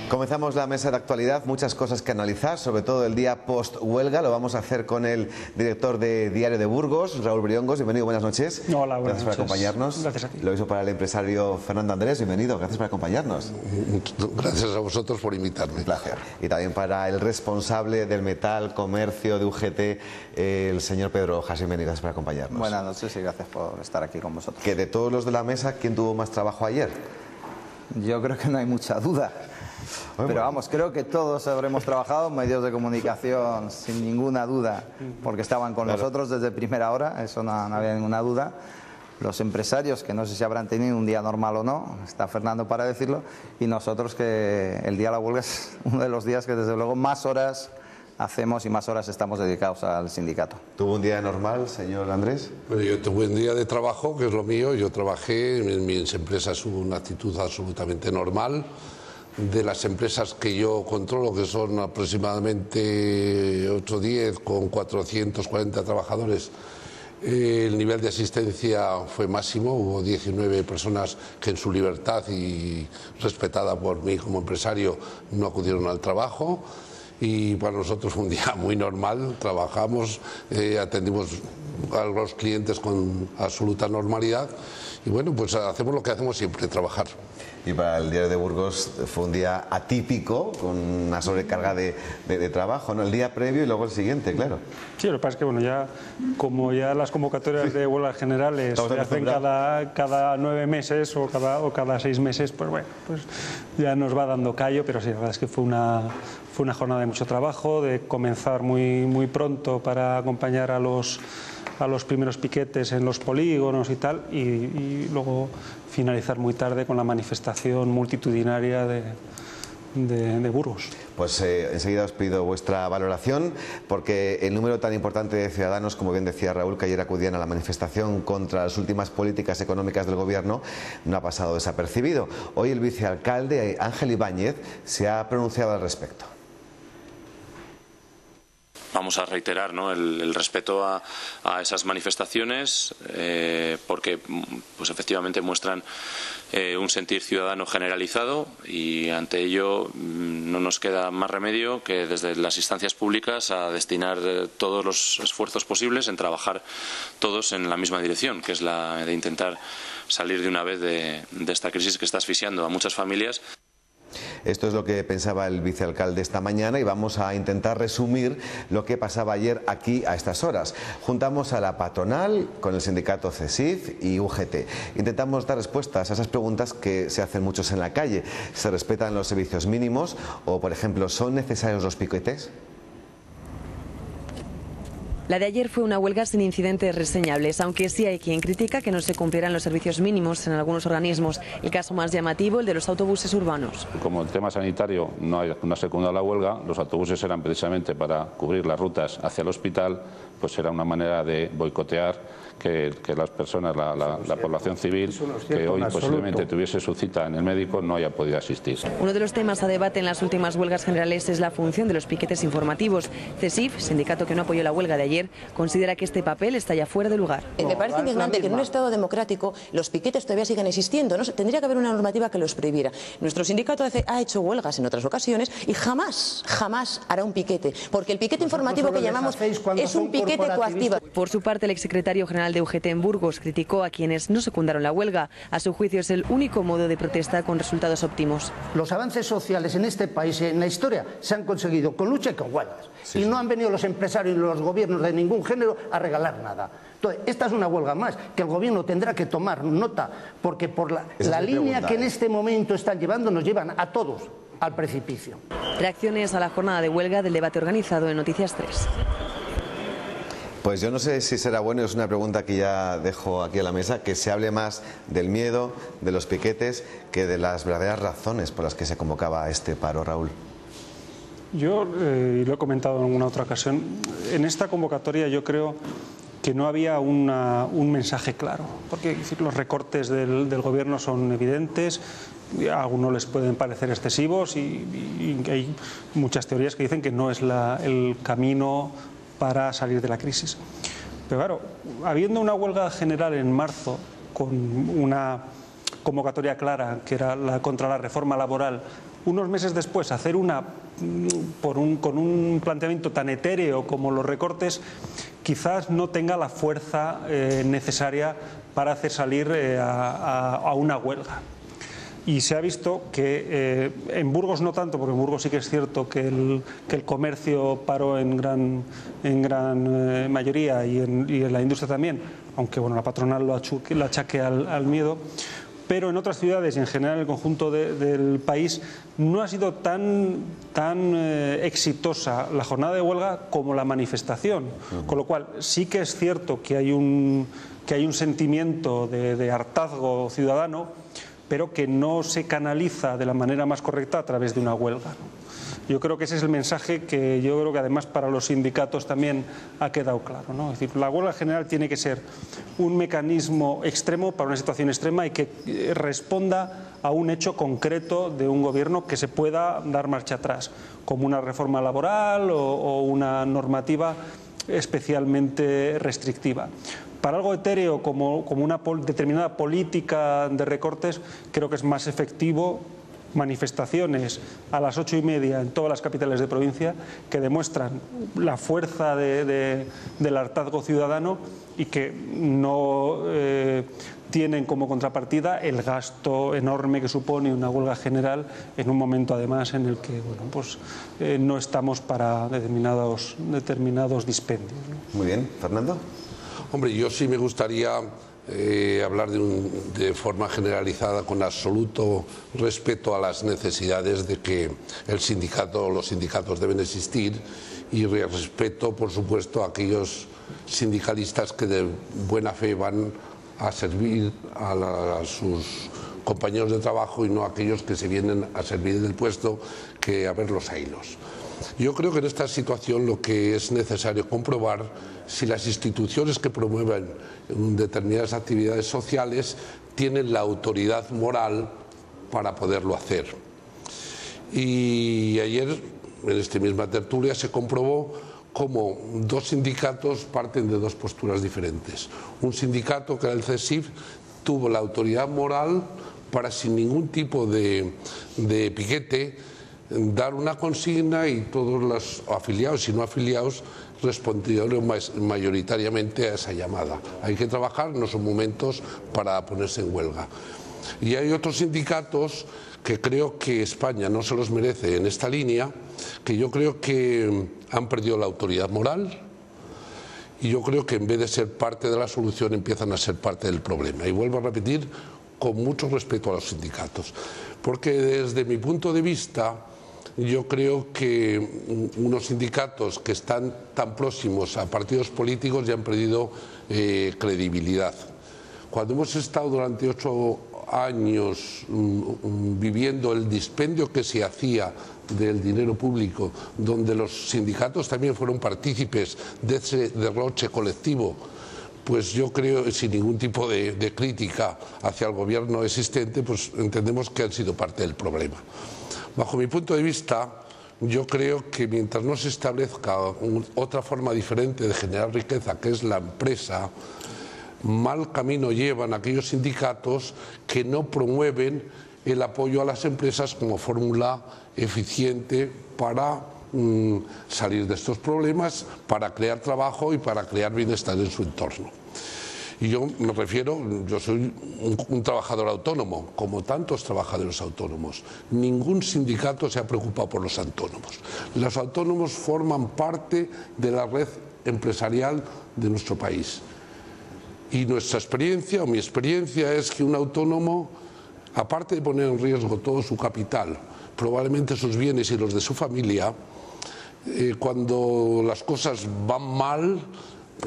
Comenzamos la mesa de actualidad, muchas cosas que analizar, sobre todo el día post-huelga. Lo vamos a hacer con el director de Diario de Burgos, Raúl Briongos. Bienvenido, buenas noches. Hola, buenas Gracias por acompañarnos. Gracias a ti. Lo mismo para el empresario Fernando Andrés, bienvenido, gracias por acompañarnos. Gracias a vosotros por invitarme. Un placer. Y también para el responsable del metal, comercio de UGT, el señor Pedro Hojas, bienvenido, gracias por acompañarnos. Buenas noches y gracias por estar aquí con vosotros. Que de todos los de la mesa, ¿quién tuvo más trabajo ayer? Yo creo que no hay mucha duda. Pero vamos, creo que todos habremos trabajado, medios de comunicación sin ninguna duda, porque estaban con nosotros desde primera hora, eso no había ninguna duda. Los empresarios, que no sé si habrán tenido un día normal o no, está Fernando para decirlo, y nosotros, que el día de la huelga es uno de los días que desde luego más horas hacemos y más horas estamos dedicados al sindicato. ¿Tuvo un día normal, señor Andrés? Bueno, yo tuve un día de trabajo, que es lo mío. Yo trabajé en mis empresas, hubo una actitud absolutamente normal. De las empresas que yo controlo, que son aproximadamente 8 o 10, con 440 trabajadores, el nivel de asistencia fue máximo. Hubo 19 personas que en su libertad y respetada por mí como empresario no acudieron al trabajo. Y para nosotros fue un día muy normal, trabajamos, atendimos a los clientes con absoluta normalidad y bueno, pues hacemos lo que hacemos siempre, trabajar. Y para el Diario de Burgos fue un día atípico, con una sobrecarga de trabajo, ¿no? El día previo y luego el siguiente, claro. Sí, lo que pasa es que bueno, ya como ya las convocatorias de huelgas generales se hacen cada 9 meses o cada 6 meses, pues bueno, pues ya nos va dando callo, pero sí, la verdad es que fue una jornada de mucho trabajo, de comenzar muy pronto para acompañar a los primeros piquetes en los polígonos y tal, y luego finalizar muy tarde con la manifestación multitudinaria de Burgos. Pues enseguida os pido vuestra valoración, porque el número tan importante de ciudadanos, como bien decía Raúl, que ayer acudían a la manifestación contra las últimas políticas económicas del gobierno, no ha pasado desapercibido. Hoy el vicealcalde Ángel Ibáñez se ha pronunciado al respecto. Vamos a reiterar, ¿no?, el respeto a esas manifestaciones, porque pues efectivamente muestran un sentir ciudadano generalizado, y ante ello no nos queda más remedio que desde las instancias públicas a destinar todos los esfuerzos posibles en trabajar todos en la misma dirección, que es la de intentar salir de una vez de esta crisis que está asfixiando a muchas familias. Esto es lo que pensaba el vicealcalde esta mañana y vamos a intentar resumir lo que pasaba ayer aquí a estas horas. Juntamos a la patronal con el sindicato CESIF y UGT. Intentamos dar respuestas a esas preguntas que se hacen muchos en la calle. ¿Se respetan los servicios mínimos? O, por ejemplo, ¿son necesarios los piquetes? La de ayer fue una huelga sin incidentes reseñables, aunque sí hay quien critica que no se cumplieran los servicios mínimos en algunos organismos. El caso más llamativo, el de los autobuses urbanos. Como el tema sanitario no ha secundado la huelga, los autobuses eran precisamente para cubrir las rutas hacia el hospital, pues era una manera de boicotear que las personas, la población civil, que hoy posiblemente tuviese su cita en el médico, no haya podido asistir. Uno de los temas a debate en las últimas huelgas generales es la función de los piquetes informativos. CESIF, sindicato que no apoyó la huelga de ayer, considera que este papel está ya fuera de lugar. Me parece indignante que en un Estado democrático los piquetes todavía sigan existiendo. ¿No? Tendría que haber una normativa que los prohibiera. Nuestro sindicato ha hecho huelgas en otras ocasiones y jamás hará un piquete, porque el piquete informativo que llamamos es un piquete coactivo. Por su parte, el exsecretario general de UGT en Burgos criticó a quienes no secundaron la huelga. A su juicio es el único modo de protesta con resultados óptimos. Los avances sociales en este país, en la historia, se han conseguido con lucha y con huelgas. Y no han venido los empresarios y los gobiernos de ningún género a regalar nada. Entonces, esta es una huelga más que el gobierno tendrá que tomar nota, porque por la línea que en este momento están llevando nos llevan a todos al precipicio. Reacciones a la jornada de huelga del debate organizado en Noticias 3. Pues yo no sé si será bueno, es una pregunta que ya dejo aquí a la mesa, que se hable más del miedo, de los piquetes, que de las verdaderas razones por las que se convocaba este paro, Raúl. Yo, y lo he comentado en alguna otra ocasión, en esta convocatoria yo creo que no había un mensaje claro, porque los recortes del gobierno son evidentes, a algunos les pueden parecer excesivos y hay muchas teorías que dicen que no es el camino para salir de la crisis. Pero claro, habiendo una huelga general en marzo con una convocatoria clara, que era contra la reforma laboral, unos meses después hacer una con un planteamiento tan etéreo como los recortes, quizás no tenga la fuerza necesaria para hacer salir a una huelga. Y se ha visto que en Burgos no tanto, porque en Burgos sí que es cierto que el comercio paró en gran mayoría y en la industria también, aunque bueno, la patronal lo achaque al miedo. Pero en otras ciudades y en general en el conjunto del país no ha sido tan exitosa la jornada de huelga como la manifestación. Con lo cual sí que es cierto que hay un sentimiento de hartazgo ciudadano, pero que no se canaliza de la manera más correcta a través de una huelga. Yo creo que ese es el mensaje que yo creo que además para los sindicatos también ha quedado claro, ¿no? Es decir, la huelga general tiene que ser un mecanismo extremo para una situación extrema y que responda a un hecho concreto de un gobierno que se pueda dar marcha atrás, como una reforma laboral o una normativa especialmente restrictiva. Para algo etéreo como una determinada política de recortes, creo que es más efectivo manifestaciones a las 8:30 en todas las capitales de provincia que demuestran la fuerza del hartazgo ciudadano y que no tienen como contrapartida el gasto enorme que supone una huelga general en un momento además en el que bueno, pues, no estamos para determinados dispendios, ¿no? Muy bien, Fernando. Hombre, yo sí me gustaría hablar de forma generalizada, con absoluto respeto a las necesidades de que el sindicato o los sindicatos deben existir, y respeto, por supuesto, a aquellos sindicalistas que de buena fe van a servir a sus compañeros de trabajo y no a aquellos que se vienen a servir del puesto que a ver los ailos. Yo creo que en esta situación lo que es necesario comprobar si las instituciones que promueven determinadas actividades sociales tienen la autoridad moral para poderlo hacer. Y ayer, en esta misma tertulia, se comprobó cómo dos sindicatos parten de dos posturas diferentes. Un sindicato, que era el CESIF, tuvo la autoridad moral para, sin ningún tipo de piquete, dar una consigna, y todos los afiliados y no afiliados respondieron mayoritariamente a esa llamada. Hay que trabajar, no son momentos para ponerse en huelga. Y hay otros sindicatos que creo que España no se los merece en esta línea, que yo creo que han perdido la autoridad moral, y yo creo que en vez de ser parte de la solución empiezan a ser parte del problema. Y vuelvo a repetir, con mucho respeto a los sindicatos, porque desde mi punto de vista yo creo que unos sindicatos que están tan próximos a partidos políticos ya han perdido credibilidad. Cuando hemos estado durante 8 años viviendo el dispendio que se hacía del dinero público, donde los sindicatos también fueron partícipes de ese derroche colectivo, pues yo creo, sin ningún tipo de crítica hacia el gobierno existente, pues entendemos que han sido parte del problema. Bajo mi punto de vista, yo creo que mientras no se establezca otra forma diferente de generar riqueza, que es la empresa, mal camino llevan aquellos sindicatos que no promueven el apoyo a las empresas como fórmula eficiente para salir de estos problemas, para crear trabajo y para crear bienestar en su entorno. Y yo me refiero, yo soy un trabajador autónomo, como tantos trabajadores autónomos. Ningún sindicato se ha preocupado por los autónomos. Los autónomos forman parte de la red empresarial de nuestro país. Y nuestra experiencia, o mi experiencia, es que un autónomo, aparte de poner en riesgo todo su capital, probablemente sus bienes y los de su familia, cuando las cosas van mal,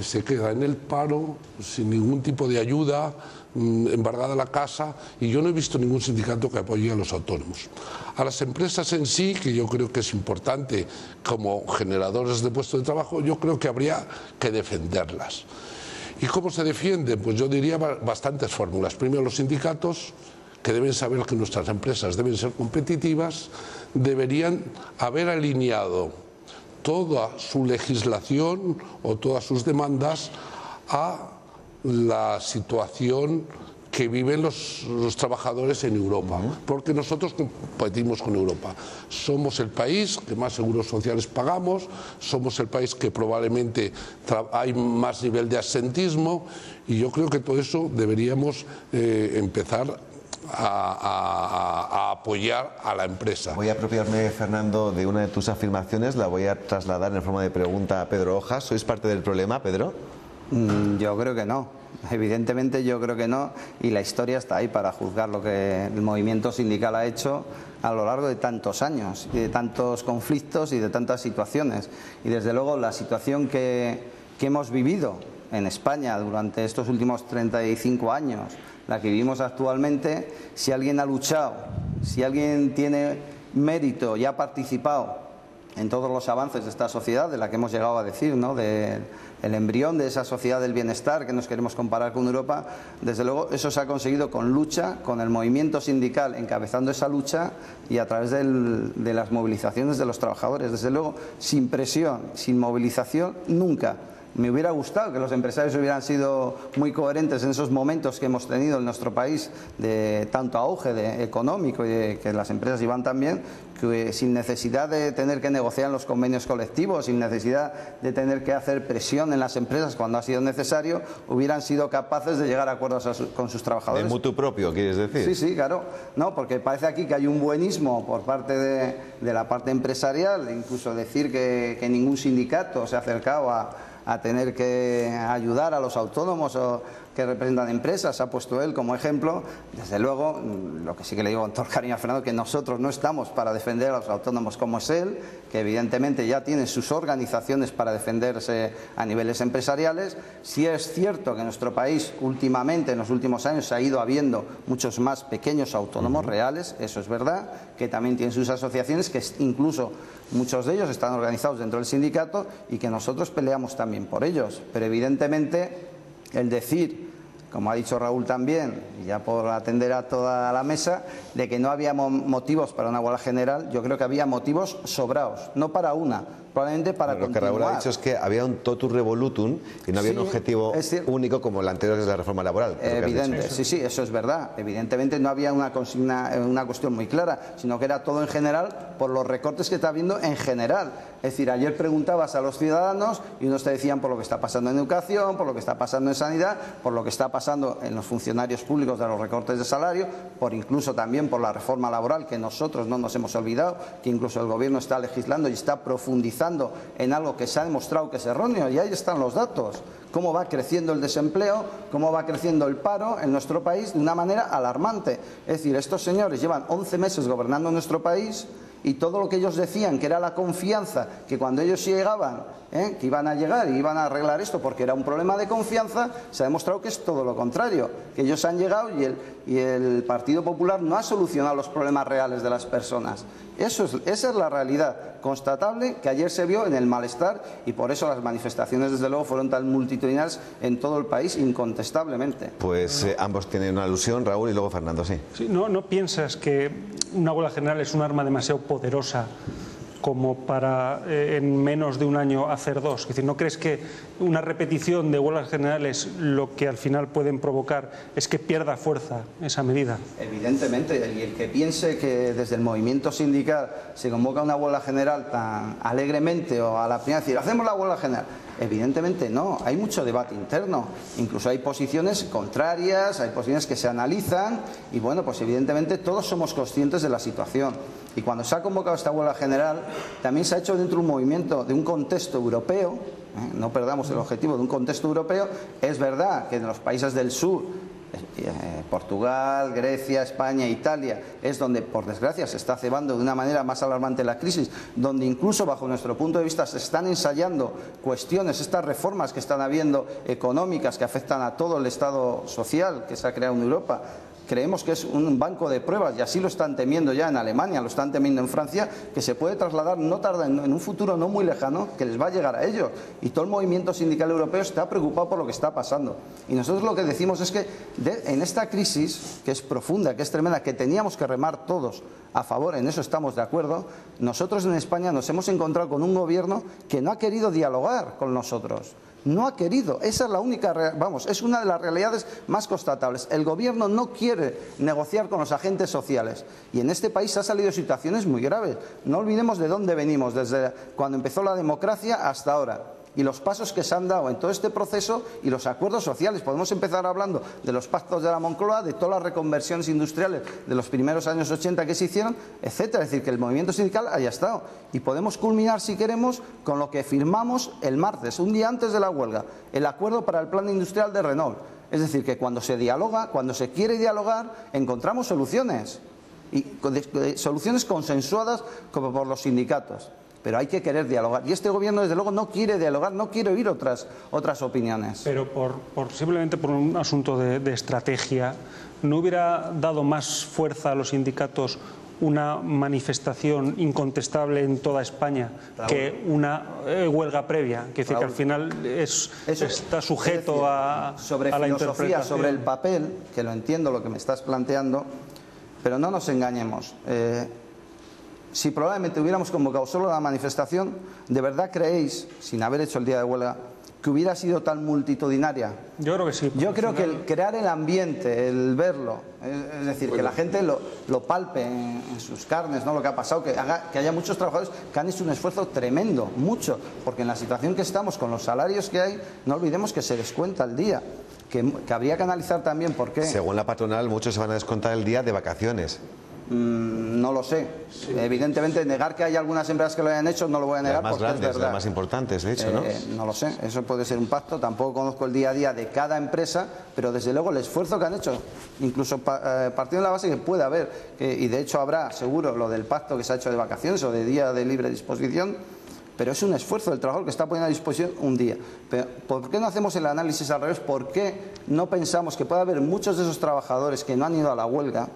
se queda en el paro, sin ningún tipo de ayuda, embargada la casa, y yo no he visto ningún sindicato que apoye a los autónomos. A las empresas en sí, que yo creo que es importante como generadores de puestos de trabajo, yo creo que habría que defenderlas. ¿Y cómo se defienden? Pues yo diría bastantes fórmulas. Primero, los sindicatos, que deben saber que nuestras empresas deben ser competitivas, deberían haber alineado toda su legislación o todas sus demandas a la situación que viven los trabajadores en Europa, porque nosotros competimos con Europa. Somos el país que más seguros sociales pagamos, somos el país que probablemente hay más nivel de absentismo, y yo creo que todo eso deberíamos empezar a apoyar a la empresa. Voy a apropiarme, Fernando, de una de tus afirmaciones, la voy a trasladar en forma de pregunta a Pedro Hojas. ¿Sois parte del problema, Pedro? Yo creo que no. Evidentemente yo creo que no, y la historia está ahí para juzgar lo que el movimiento sindical ha hecho a lo largo de tantos años, y de tantos conflictos y de tantas situaciones. Y desde luego la situación que hemos vivido en España durante estos últimos 35 años, la que vivimos actualmente, si alguien ha luchado, si alguien tiene mérito y ha participado en todos los avances de esta sociedad, de la que hemos llegado a decir, ¿no?, el embrión de esa sociedad del bienestar que nos queremos comparar con Europa, desde luego eso se ha conseguido con lucha, con el movimiento sindical encabezando esa lucha y a través de las movilizaciones de los trabajadores. Desde luego, sin presión, sin movilización, nunca. Me hubiera gustado que los empresarios hubieran sido muy coherentes en esos momentos que hemos tenido en nuestro país de tanto auge económico y de que las empresas iban tan bien, que sin necesidad de tener que negociar en los convenios colectivos, sin necesidad de tener que hacer presión en las empresas cuando ha sido necesario, hubieran sido capaces de llegar a acuerdos con sus trabajadores. ¿De mutuo propio, quieres decir? Sí, sí, claro. No, porque parece aquí que hay un buenismo por parte de la parte empresarial, incluso decir que ningún sindicato se ha acercado a tener que ayudar a los autónomos o que representan empresas, ha puesto él como ejemplo. Desde luego, lo que sí que le digo con todo el cariño a Fernando, que nosotros no estamos para defender a los autónomos como es él, que evidentemente ya tiene sus organizaciones para defenderse a niveles empresariales. Sí es cierto que en nuestro país últimamente, en los últimos años, se ha ido habiendo muchos más pequeños autónomos reales, eso es verdad, que también tienen sus asociaciones, que incluso muchos de ellos están organizados dentro del sindicato y que nosotros peleamos también por ellos. Pero evidentemente el decir, como ha dicho Raúl también, y ya por atender a toda la mesa, de que no había motivos para una huelga general, yo creo que había motivos sobrados, no para una, probablemente para continuar. Lo que Raúl ha dicho es que había un totus revolutum y no había un objetivo único como el anterior, que es la reforma laboral. Evidente, sí, eso es verdad. Evidentemente no había una cuestión muy clara, sino que era todo en general por los recortes que está habiendo en general. Es decir, ayer preguntabas a los ciudadanos y unos te decían por lo que está pasando en educación, por lo que está pasando en sanidad, por lo que está pasando en los funcionarios públicos de los recortes de salario, por incluso también por la reforma laboral, que nosotros no nos hemos olvidado, que incluso el gobierno está legislando y está profundizando en algo que se ha demostrado que es erróneo, y ahí están los datos. Cómo va creciendo el desempleo, cómo va creciendo el paro en nuestro país de una manera alarmante. Es decir, estos señores llevan 11 meses gobernando nuestro país y todo lo que ellos decían, que era la confianza, que cuando ellos llegaban, que iban a llegar y iban a arreglar esto porque era un problema de confianza, se ha demostrado que es todo lo contrario, que ellos han llegado y el Partido Popular no ha solucionado los problemas reales de las personas. Esa es la realidad constatable que ayer se vio en el malestar, y por eso las manifestaciones desde luego fueron tan multitudinarias en todo el país, incontestablemente. Pues ambos tienen una alusión, Raúl y luego Fernando, sí. ¿No piensas que una huelga general es un arma demasiado poderosa como para en menos de un año hacer dos? Es decir, ¿no crees que una repetición de huelgas generales lo que al final pueden provocar es que pierda fuerza esa medida? Evidentemente, y el que piense que desde el movimiento sindical se convoca una huelga general tan alegremente o a la primera, decir, hacemos la huelga general. Evidentemente no, hay mucho debate interno, incluso hay posiciones contrarias, hay posiciones que se analizan y bueno, pues evidentemente todos somos conscientes de la situación. Y cuando se ha convocado esta huelga general, también se ha hecho dentro de un movimiento, de un contexto europeo, no perdamos el objetivo de un contexto europeo. Es verdad que en los países del sur, Portugal, Grecia, España, Italia, es donde por desgracia se está cebando de una manera más alarmante la crisis, donde incluso bajo nuestro punto de vista se están ensayando cuestiones, estas reformas que están habiendo económicas que afectan a todo el Estado social que se ha creado en Europa. Creemos que es un banco de pruebas, y así lo están temiendo ya en Alemania, lo están temiendo en Francia, que se puede trasladar no tarda en un futuro no muy lejano, que les va a llegar a ellos. Y todo el movimiento sindical europeo está preocupado por lo que está pasando. Y nosotros lo que decimos es que en esta crisis, que es profunda, que es tremenda, que teníamos que remar todos a favor, en eso estamos de acuerdo, nosotros en España nos hemos encontrado con un gobierno que no ha querido dialogar con nosotros. No ha querido, esa es la única, vamos, es una de las realidades más constatables. El gobierno no quiere negociar con los agentes sociales y en este país ha salido situaciones muy graves. No olvidemos de dónde venimos, desde cuando empezó la democracia hasta ahora. Y los pasos que se han dado en todo este proceso y los acuerdos sociales. Podemos empezar hablando de los pactos de la Moncloa, de todas las reconversiones industriales de los primeros años 80 que se hicieron, etcétera. Es decir, que el movimiento sindical haya estado. Y podemos culminar, si queremos, con lo que firmamos el martes, un día antes de la huelga, el acuerdo para el plan industrial de Renault. Es decir, que cuando se dialoga, cuando se quiere dialogar, encontramos soluciones. Y soluciones consensuadas como por los sindicatos. Pero hay que querer dialogar. Y este gobierno, desde luego, no quiere dialogar, no quiere oír otras opiniones. Pero simplemente por un asunto de estrategia, ¿no hubiera dado más fuerza a los sindicatos una manifestación incontestable en toda España que una huelga previa? Que dice que al final está sujeto a la interpretación. Sobre el papel, que lo entiendo lo que me estás planteando, pero no nos engañemos. Si probablemente hubiéramos convocado solo la manifestación, ¿de verdad creéis, sin haber hecho el día de huelga, que hubiera sido tan multitudinaria? Yo creo que sí. Yo creo que el crear el ambiente, el verlo, es decir, que la gente lo palpe en sus carnes, ¿no? Lo que ha pasado, que haya muchos trabajadores que han hecho un esfuerzo tremendo, mucho, porque en la situación que estamos, con los salarios que hay, no olvidemos que se descuenta el día. Que habría que analizar también por qué. Según la patronal, muchos se van a descontar el día de vacaciones. No lo sé. Sí. Evidentemente, negar que hay algunas empresas que lo hayan hecho no lo voy a negar, porque es verdad. Las más importantes, de hecho, ¿no? No lo sé. Eso puede ser un pacto. Tampoco conozco el día a día de cada empresa, pero desde luego el esfuerzo que han hecho, incluso partiendo de la base que puede haber, y de hecho habrá seguro lo del pacto que se ha hecho de vacaciones o de día de libre disposición, pero es un esfuerzo del trabajador que está poniendo a disposición un día. Pero ¿por qué no hacemos el análisis al revés? ¿Por qué no pensamos que puede haber muchos de esos trabajadores que no han ido a la huelga?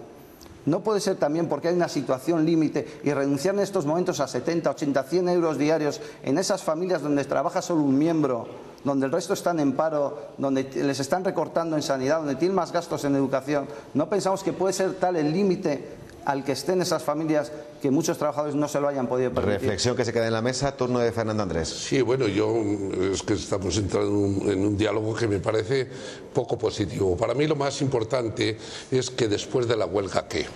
No puede ser también porque hay una situación límite y renunciar en estos momentos a 70, 80, 100 euros diarios en esas familias donde trabaja solo un miembro, donde el resto están en paro, donde les están recortando en sanidad, donde tienen más gastos en educación. ¿No pensamos que puede ser tal el límite al que estén esas familias que muchos trabajadores no se lo hayan podido permitir? Reflexión que se queda en la mesa, turno de Fernando Andrés. Sí, bueno, es que estamos entrando en un diálogo que me parece poco positivo. Para mí lo más importante es que después de la huelga, ¿qué?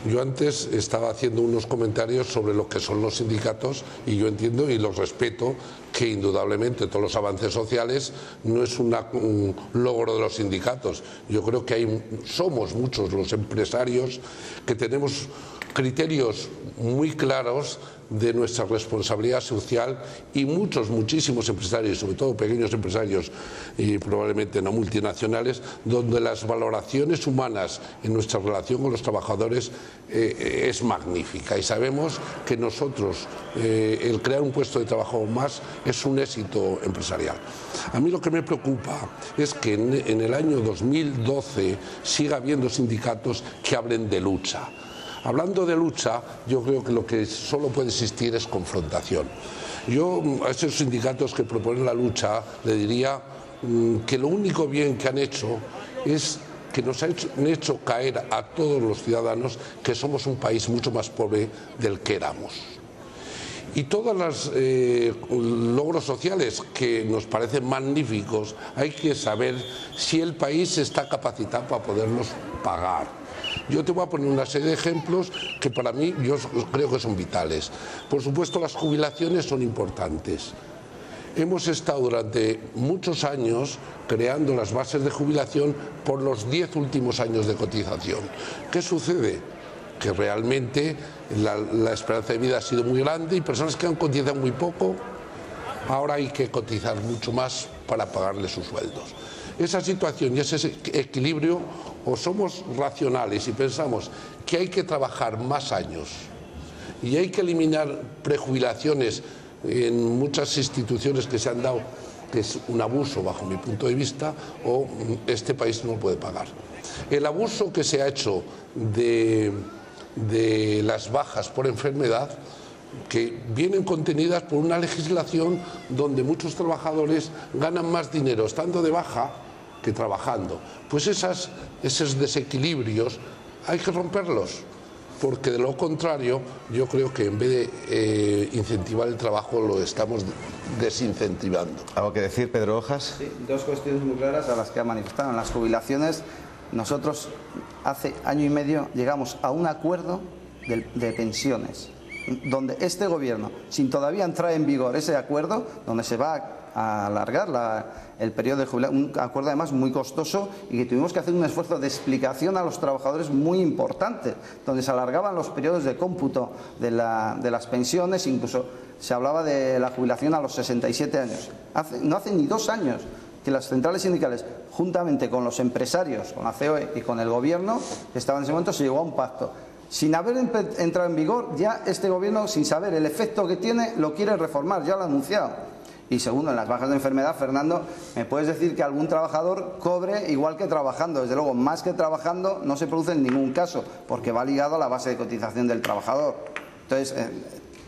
Yo antes estaba haciendo unos comentarios sobre lo que son los sindicatos y yo entiendo y los respeto que indudablemente todos los avances sociales no es un logro de los sindicatos. Yo creo que somos muchos los empresarios que tenemos criterios muy claros de nuestra responsabilidad social y muchísimos empresarios, sobre todo pequeños empresarios y probablemente no multinacionales, donde las valoraciones humanas en nuestra relación con los trabajadores es magnífica y sabemos que nosotros el crear un puesto de trabajo más es un éxito empresarial. A mí lo que me preocupa es que en el año 2012 siga habiendo sindicatos que hablen de lucha. Hablando de lucha, yo creo que lo que solo puede existir es confrontación. Yo a esos sindicatos que proponen la lucha le diría que lo único bien que han hecho es que nos han hecho caer a todos los ciudadanos que somos un país mucho más pobre del que éramos. Y todos los logros sociales que nos parecen magníficos, hay que saber si el país está capacitado para poderlos pagar. Yo te voy a poner una serie de ejemplos que para mí yo creo que son vitales. Por supuesto, las jubilaciones son importantes. Hemos estado durante muchos años creando las bases de jubilación por los 10 últimos años de cotización. ¿Qué sucede? Que realmente la esperanza de vida ha sido muy grande y personas que han cotizado muy poco, ahora hay que cotizar mucho más para pagarles sus sueldos. Esa situación y ese equilibrio, o somos racionales y pensamos que hay que trabajar más años y hay que eliminar prejubilaciones en muchas instituciones que se han dado, que es un abuso bajo mi punto de vista, o este país no lo puede pagar. El abuso que se ha hecho de las bajas por enfermedad, que vienen contenidas por una legislación donde muchos trabajadores ganan más dinero estando de baja que trabajando. Pues esos desequilibrios hay que romperlos. porque de lo contrario yo creo que en vez de incentivar el trabajo lo estamos desincentivando. ¿Algo que decir, Pedro Hojas? Sí, dos cuestiones muy claras a las que ha manifestado. En las jubilaciones, nosotros hace año y medio llegamos a un acuerdo de pensiones, donde este gobierno, sin todavía entrar en vigor ese acuerdo, donde se va a alargar el periodo de jubilación, un acuerdo además muy costoso y que tuvimos que hacer un esfuerzo de explicación a los trabajadores muy importante, donde se alargaban los periodos de cómputo de las pensiones, incluso se hablaba de la jubilación a los 67 años. No hace ni 2 años que las centrales sindicales, juntamente con los empresarios, con la COE y con el gobierno, que estaban en ese momento, se llegó a un pacto. Sin haber entrado en vigor, ya este gobierno, sin saber el efecto que tiene, lo quiere reformar, ya lo ha anunciado. Y segundo, en las bajas de enfermedad, Fernando, ¿me puedes decir que algún trabajador cobre igual que trabajando? Desde luego, más que trabajando no se produce en ningún caso, porque va ligado a la base de cotización del trabajador. Entonces,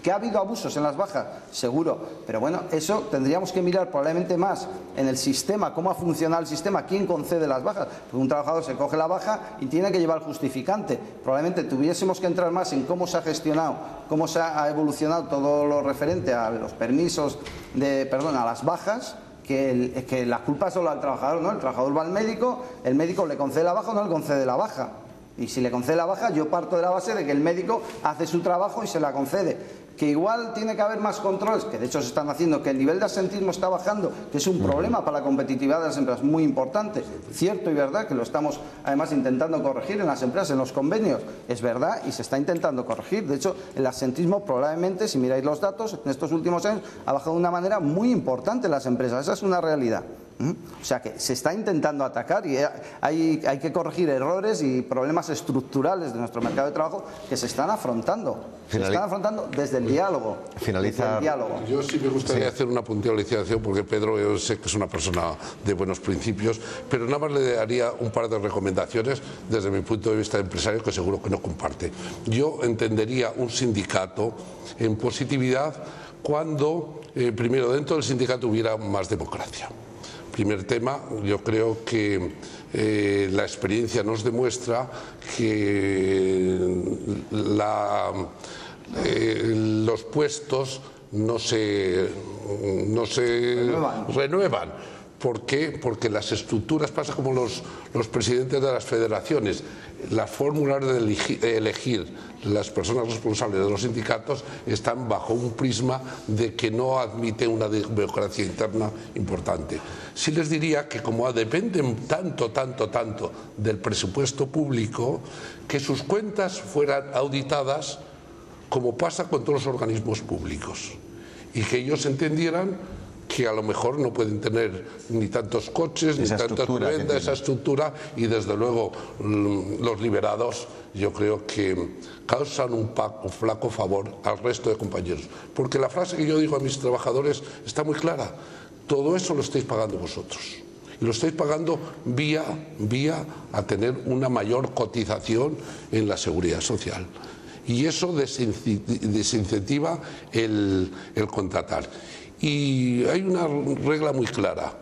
¿que ha habido abusos en las bajas? Seguro, pero bueno, eso tendríamos que mirar probablemente más en el sistema, cómo ha funcionado el sistema, quién concede las bajas. Porque un trabajador se coge la baja y tiene que llevar justificante. Probablemente tuviésemos que entrar más en cómo se ha gestionado, cómo se ha evolucionado todo lo referente a los permisos a las bajas, que la culpa es solo al trabajador, ¿no? El trabajador va al médico, el médico le concede la baja o no le concede la baja. Y si le concede la baja, yo parto de la base de que el médico hace su trabajo y se la concede. Que igual tiene que haber más controles, que de hecho se están haciendo, que el nivel de absentismo está bajando, que es un problema para la competitividad de las empresas, muy importante, cierto y verdad, que lo estamos además intentando corregir en las empresas, en los convenios, es verdad y se está intentando corregir. De hecho, el absentismo probablemente, si miráis los datos, en estos últimos años ha bajado de una manera muy importante en las empresas, esa es una realidad. O sea que se está intentando atacar y hay que corregir errores y problemas estructurales de nuestro mercado de trabajo que se están afrontando. Se están afrontando desde el diálogo. Finaliza. Yo sí me gustaría hacer una puntualización, porque Pedro, yo sé que es una persona de buenos principios, pero nada más le daría un par de recomendaciones desde mi punto de vista de empresario que seguro que no comparte. Yo entendería un sindicato en positividad cuando, primero, dentro del sindicato hubiera más democracia. Primer tema, yo creo que la experiencia nos demuestra que los puestos no se renuevan. ¿Por qué? Porque las estructuras, pasa como los presidentes de las federaciones, las fórmulas de elegir las personas responsables de los sindicatos están bajo un prisma de que no admite una democracia interna importante. Sí les diría que como dependen tanto del presupuesto público, que sus cuentas fueran auditadas como pasa con todos los organismos públicos y que ellos entendieran que a lo mejor no pueden tener ni tantos coches, ni tantas viviendas, esa estructura, y desde luego los liberados yo creo que causan un flaco favor al resto de compañeros. Porque la frase que yo digo a mis trabajadores está muy clara: todo eso lo estáis pagando vosotros. Y lo estáis pagando vía a tener una mayor cotización en la seguridad social. Y eso desincentiva el contratar. Y hay una regla muy clara: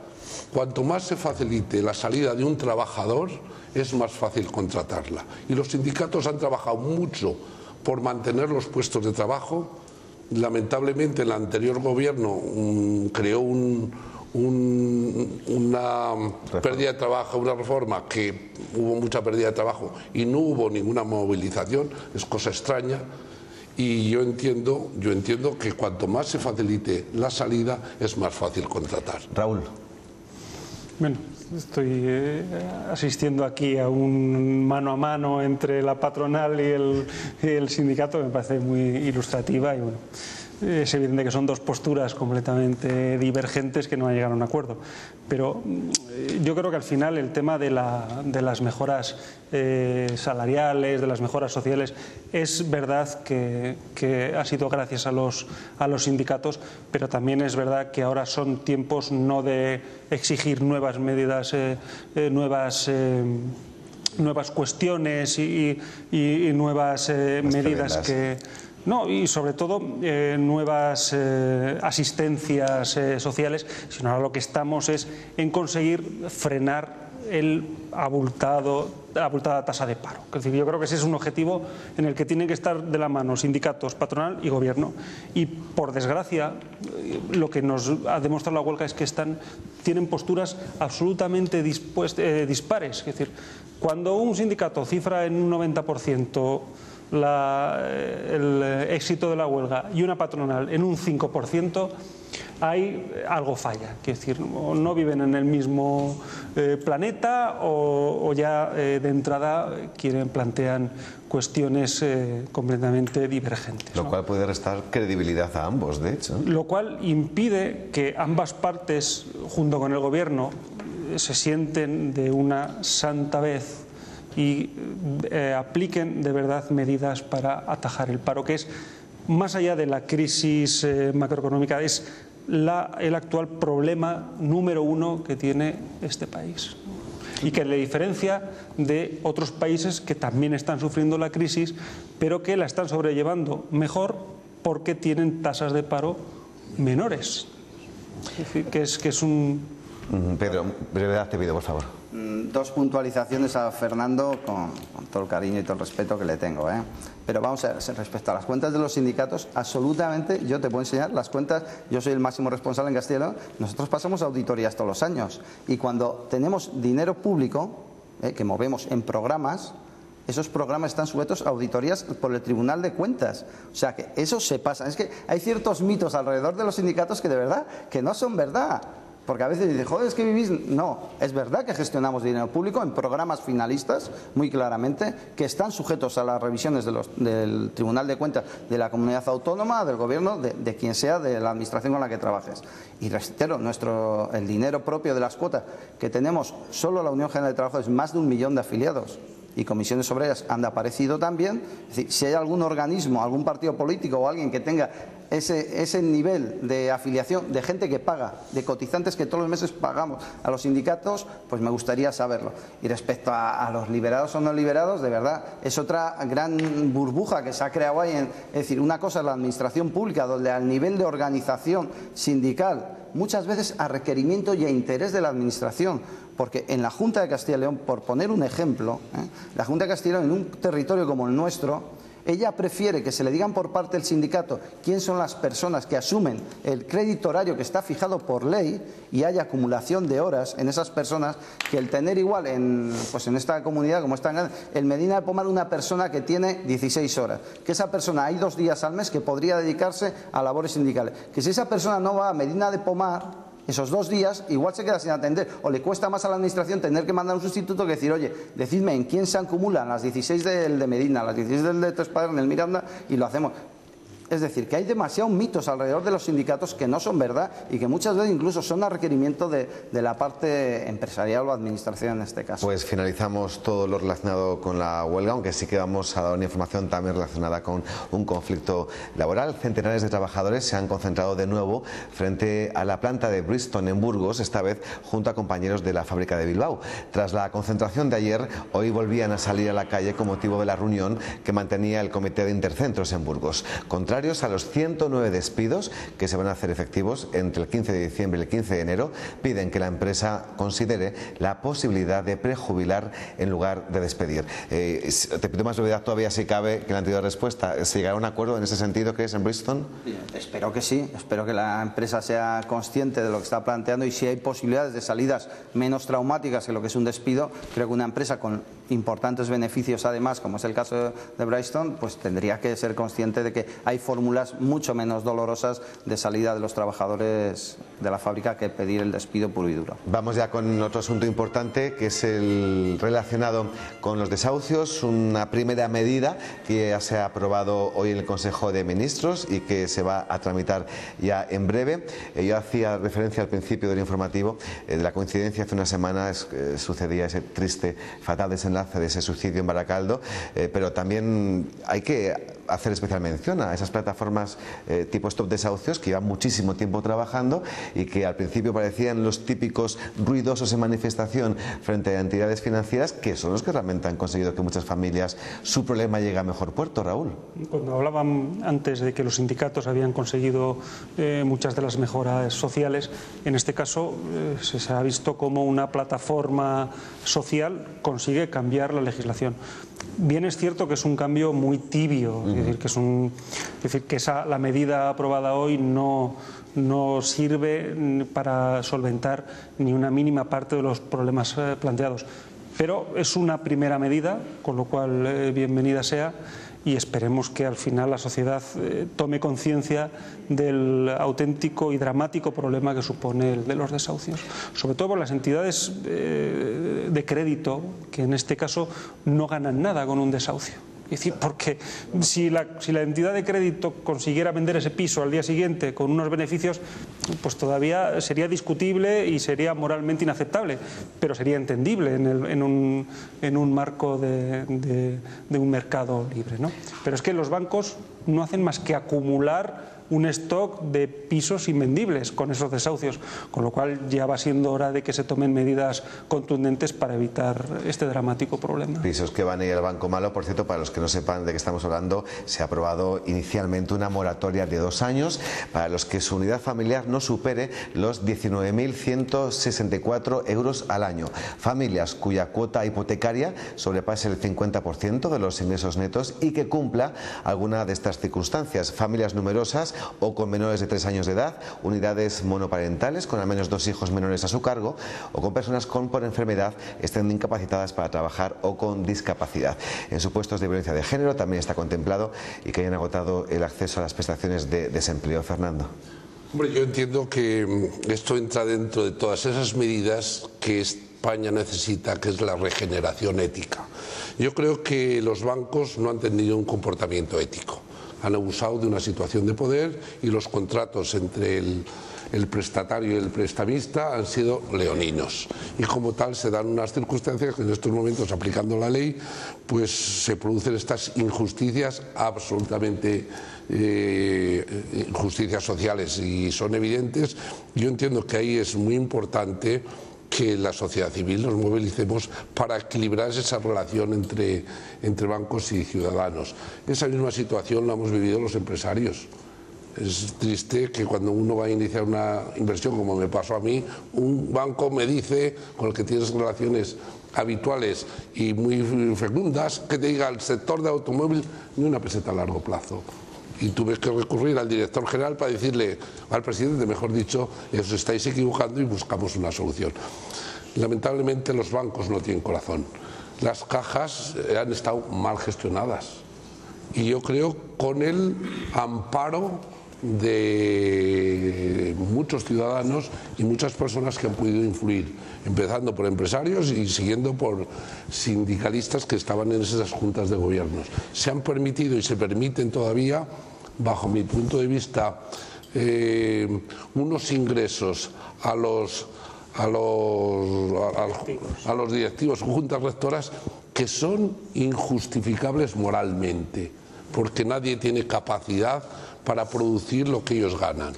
cuanto más se facilite la salida de un trabajador, es más fácil contratarla. Y los sindicatos han trabajado mucho por mantener los puestos de trabajo. Lamentablemente el anterior gobierno creó una pérdida de trabajo, una reforma que hubo mucha pérdida de trabajo y no hubo ninguna movilización, es cosa extraña. Y yo entiendo que cuanto más se facilite la salida, es más fácil contratar. Raúl. Bueno, estoy asistiendo aquí a un mano a mano entre la patronal y el sindicato, me parece muy ilustrativa y bueno. Es evidente que son dos posturas completamente divergentes que no han llegado a un acuerdo. Pero yo creo que al final el tema de las mejoras salariales, de las mejoras sociales, es verdad que ha sido gracias a los sindicatos, pero también es verdad que ahora son tiempos no de exigir nuevas medidas, nuevas cuestiones y nuevas medidas que... No, y sobre todo nuevas asistencias sociales, sino ahora lo que estamos es en conseguir frenar el abultado abultada tasa de paro. Es decir, yo creo que ese es un objetivo en el que tienen que estar de la mano sindicatos, patronal y gobierno. Y por desgracia, lo que nos ha demostrado la huelga es que tienen posturas absolutamente dispares. Es decir, cuando un sindicato cifra en un 90% el éxito de la huelga y una patronal en un 5%, algo falla. Es decir, no viven en el mismo planeta o ya de entrada plantean cuestiones completamente divergentes. Lo cual puede restar credibilidad a ambos, de hecho. Lo cual impide que ambas partes, junto con el gobierno, se sienten de una santa vez y apliquen de verdad medidas para atajar el paro, que es, más allá de la crisis macroeconómica, es el actual problema número uno que tiene este país y que le diferencia de otros países que también están sufriendo la crisis, pero que la están sobrellevando mejor porque tienen tasas de paro menores. Es decir, que es un... Pedro, brevedad te pido, por favor. Dos puntualizaciones a Fernando con todo el cariño y todo el respeto que le tengo, Pero vamos a ver, respecto a las cuentas de los sindicatos, absolutamente, yo te puedo enseñar las cuentas, yo soy el máximo responsable en Castilla y León, nosotros pasamos auditorías todos los años y cuando tenemos dinero público que movemos en programas, esos programas están sujetos a auditorías por el Tribunal de Cuentas. O sea que eso se pasa. Es que hay ciertos mitos alrededor de los sindicatos que de verdad que no son verdad. Porque a veces dicen, joder, es que vivís... No, es verdad que gestionamos dinero público en programas finalistas, muy claramente, que están sujetos a las revisiones del Tribunal de Cuentas de la comunidad autónoma, del gobierno, de quien sea, de la administración con la que trabajes. Y reitero, el dinero propio de las cuotas que tenemos, solo la Unión General de Trabajadores, más de 1 millón de afiliados. Y comisiones obreras han aparecido también. Es decir, si hay algún organismo, algún partido político o alguien que tenga ese nivel de afiliación, de gente que paga, de cotizantes que todos los meses pagamos a los sindicatos, pues me gustaría saberlo. Y respecto a los liberados o no liberados, de verdad, es otra gran burbuja que se ha creado ahí. Es decir, una cosa es la administración pública, donde al nivel de organización sindical, muchas veces a requerimiento y a interés de la administración, porque en la Junta de Castilla y León, por poner un ejemplo, la Junta de Castilla y León en un territorio como el nuestro, ella prefiere que se le digan por parte del sindicato quién son las personas que asumen el crédito horario que está fijado por ley y haya acumulación de horas en esas personas, que el tener igual en esta comunidad como está en el Medina de Pomar una persona que tiene 16 horas, que esa persona hay 2 días al mes que podría dedicarse a labores sindicales, que si esa persona no va a Medina de Pomar esos 2 días, igual se queda sin atender o le cuesta más a la administración tener que mandar un sustituto que decir, oye, decidme en quién se acumulan las 16 del de Medina, las 16 del de Tres Padres, en el Miranda, y lo hacemos. Es decir, que hay demasiados mitos alrededor de los sindicatos que no son verdad y que muchas veces incluso son a requerimiento de la parte empresarial o administración en este caso. Pues finalizamos todo lo relacionado con la huelga, aunque sí que vamos a dar una información también relacionada con un conflicto laboral. Centenares de trabajadores se han concentrado de nuevo frente a la planta de Bristol en Burgos, esta vez junto a compañeros de la fábrica de Bilbao. Tras la concentración de ayer, hoy volvían a salir a la calle con motivo de la reunión que mantenía el Comité de Intercentros en Burgos. Contrarios a los 109 despidos que se van a hacer efectivos entre el 15 de diciembre y el 15 de enero, piden que la empresa considere la posibilidad de prejubilar en lugar de despedir. Te pido más brevedad todavía, si cabe, que la anterior respuesta. ¿Se llegará a un acuerdo en ese sentido que es en Bristol? Espero que sí, espero que la empresa sea consciente de lo que está planteando y si hay posibilidades de salidas menos traumáticas que lo que es un despido, creo que una empresa con importantes beneficios además, como es el caso de Bristol, pues tendría que ser consciente de que hay fórmulas mucho menos dolorosas de salida de los trabajadores de la fábrica que pedir el despido puro y duro. Vamos ya con otro asunto importante, que es el relacionado con los desahucios, una primera medida que ya se ha aprobado hoy en el Consejo de Ministros y que se va a tramitar ya en breve. Yo hacía referencia al principio del informativo de la coincidencia, hace una semana sucedía ese triste, fatal desenlace de ese suicidio en Baracaldo, pero también hay que hacer especial mención a esas plataformas tipo Stop Desahucios que llevan muchísimo tiempo trabajando y que al principio parecían los típicos ruidosos en manifestación frente a entidades financieras, que son los que realmente han conseguido que muchas familias su problema llegue a mejor puerto. Raúl. Cuando hablaban antes de que los sindicatos habían conseguido muchas de las mejoras sociales, en este caso se ha visto como una plataforma social consigue cambiar cambiar la legislación. Bien es cierto que es un cambio muy tibio, es decir, que la medida aprobada hoy no sirve para solventar ni una mínima parte de los problemas planteados. Pero es una primera medida, con lo cual bienvenida sea, y esperemos que al final la sociedad tome conciencia del auténtico y dramático problema que supone el de los desahucios, sobre todo por las entidades de crédito, que en este caso no ganan nada con un desahucio. Es decir, porque si la entidad de crédito consiguiera vender ese piso al día siguiente con unos beneficios, pues todavía sería discutible y sería moralmente inaceptable, pero sería entendible en un marco de un mercado libre, ¿no? Pero es que los bancos no hacen más que acumular un stock de pisos invendibles con esos desahucios, con lo cual ya va siendo hora de que se tomen medidas contundentes para evitar este dramático problema. Pisos que van a ir al Banco Malo. Por cierto, para los que no sepan de qué estamos hablando, se ha aprobado inicialmente una moratoria de 2 años para los que su unidad familiar no supere los 19.164 euros al año. Familias cuya cuota hipotecaria sobrepase el 50% de los ingresos netos y que cumpla alguna de estas circunstancias. Familias numerosas o con menores de 3 años de edad, unidades monoparentales con al menos 2 hijos menores a su cargo, o con personas por enfermedad estén incapacitadas para trabajar o con discapacidad. En supuestos de violencia de género también está contemplado y que hayan agotado el acceso a las prestaciones de desempleo. Fernando. Hombre, yo entiendo que esto entra dentro de todas esas medidas que España necesita, que es la regeneración ética. Yo creo que los bancos no han tenido un comportamiento ético. Han abusado de una situación de poder y los contratos entre el prestatario y el prestamista han sido leoninos. Y como tal se dan unas circunstancias que en estos momentos, aplicando la ley, pues se producen estas injusticias absolutamente injusticias sociales y son evidentes. Yo entiendo que ahí es muy importante que la sociedad civil nos movilicemos para equilibrar esa relación entre bancos y ciudadanos. Esa misma situación la hemos vivido los empresarios. Es triste que cuando uno va a iniciar una inversión, como me pasó a mí, un banco me dice, con el que tienes relaciones habituales y muy fecundas, que te diga el sector de automóvil ni una peseta a largo plazo. Y tuve que recurrir al director general para decirle, al presidente, mejor dicho, os estáis equivocando y buscamos una solución. Lamentablemente los bancos no tienen corazón. Las cajas han estado mal gestionadas. Y yo creo con el amparo de muchos ciudadanos y muchas personas que han podido influir, empezando por empresarios y siguiendo por sindicalistas que estaban en esas juntas de gobiernos. Se han permitido y se permiten todavía, bajo mi punto de vista, unos ingresos a los directivos o juntas rectoras que son injustificables moralmente, porque nadie tiene capacidad para producir lo que ellos ganan.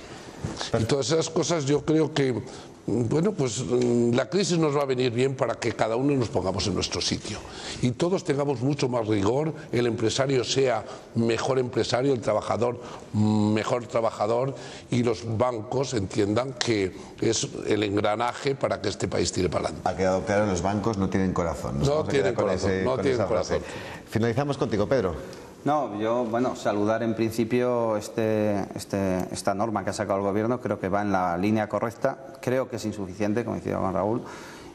Y todas esas cosas yo creo que, bueno, pues la crisis nos va a venir bien para que cada uno nos pongamos en nuestro sitio y todos tengamos mucho más rigor, el empresario sea mejor empresario, el trabajador mejor trabajador y los bancos entiendan que es el engranaje para que este país tire para adelante. Ha quedado claro, los bancos no tienen corazón. No tienen corazón, no tienen corazón. Finalizamos contigo, Pedro. No, yo, bueno, saludar en principio esta norma que ha sacado el Gobierno, creo que va en la línea correcta, creo que es insuficiente, coincido con Raúl,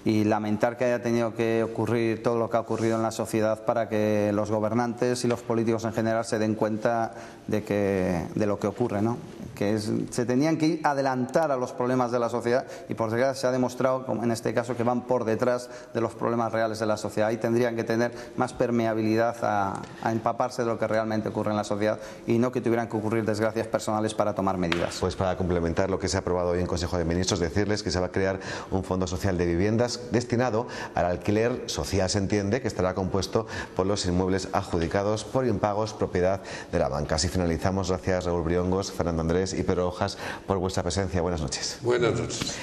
y lamentar que haya tenido que ocurrir todo lo que ha ocurrido en la sociedad para que los gobernantes y los políticos en general se den cuenta de lo que ocurre, ¿no? Se tenían que ir adelantar a los problemas de la sociedad y por desgracia se ha demostrado, como en este caso, que van por detrás de los problemas reales de la sociedad. Ahí tendrían que tener más permeabilidad a empaparse de lo que realmente ocurre en la sociedad y no que tuvieran que ocurrir desgracias personales para tomar medidas. Pues para complementar lo que se ha aprobado hoy en Consejo de Ministros, decirles que se va a crear un fondo social de viviendas destinado al alquiler social, se entiende, que estará compuesto por los inmuebles adjudicados por impagos propiedad de la banca. Así finalizamos. Gracias, Raúl Briongos, Fernando Andrés y Pedro Hojas por vuestra presencia. Buenas noches. Buenas noches.